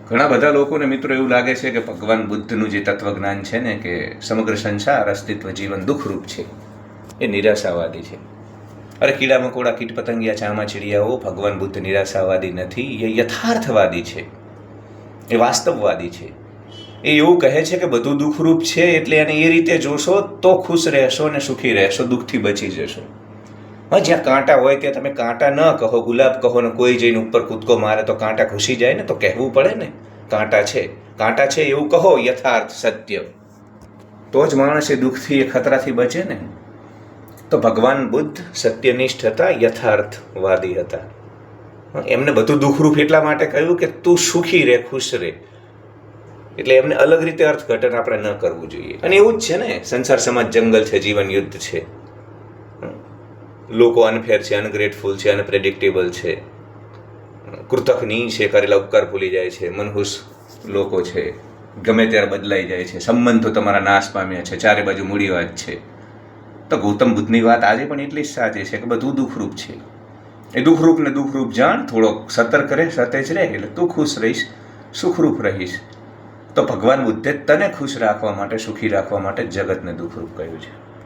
ઘણા બધા લોકોને મિત્રો એવું લાગે છે કે ભગવાન બુદ્ધનું જે તત્વજ્ઞાન છે ને કે સમગ્ર સંસાર અસ્તિત્વ જીવન દુઃખરૂપ છે, એ નિરાશાવાદી છે. અરે કીડા મકોડા કીટ પતંગિયા ચામા ચીડિયાઓ, ભગવાન બુદ્ધ નિરાશાવાદી નથી, એ યથાર્થવાદી છે, એ વાસ્તવવાદી છે. એ એવું કહે છે કે બધું દુઃખરૂપ છે, એટલે એને એ રીતે જોશો તો ખુશ રહેશો અને સુખી રહેશો, દુઃખથી બચી જશો. હા, જ્યાં કાંટા હોય ત્યાં તમે કાંટા ન કહો, ગુલાબ કહો ને કોઈ જઈને ઉપર કૂદકો મારે તો કાંટા ઘૂસી જાય ને, તો કહેવું પડે ને કાંટા છે એવું કહો, યથાર્થ સત્ય, તો જ માણસ એ દુઃખથી એ ખતરાથી બચે ને. તો ભગવાન બુદ્ધ સત્યનિષ્ઠ હતા, યથાર્થવાદી હતા. એમને બધું દુઃખરૂપ એટલા માટે કહ્યું કે તું સુખી રહે, ખુશ રહે. એટલે એમને અલગ રીતે અર્થઘટન આપણે ન કરવું જોઈએ. અને એવું જ છે ને, સંસાર સમાજ જંગલ છે, જીવન યુદ્ધ છે, લોકો અનફેર છે, અનગ્રેટફુલ છે, અનપ્રેડિક્ટેબલ છે, કૃતજ્ઞ છે, કરેલા ઉપકાર ભૂલી જાય છે, મનહૂસ લોકો છે, ગમે ત્યારે બદલાઈ જાય છે, સંબંધો તમારા નાશ પામ્યા છે, ચારે બાજુ મૂડીવાદ છે. તો ગૌતમ બુદ્ધની વાત આજે પણ એટલી જ સાચી છે કે બધું દુઃખરૂપ છે. એ દુઃખરૂપ ને દુઃખરૂપ જાણ, થોડોક સતર્ક રહે, સતેજ રહે, એટલે તું ખુશ રહીશ, સુખરૂપ રહીશ. તો ભગવાન બુદ્ધે તને ખુશ રાખવા માટે, સુખી રાખવા માટે જગતને દુઃખરૂપ કહ્યું છે.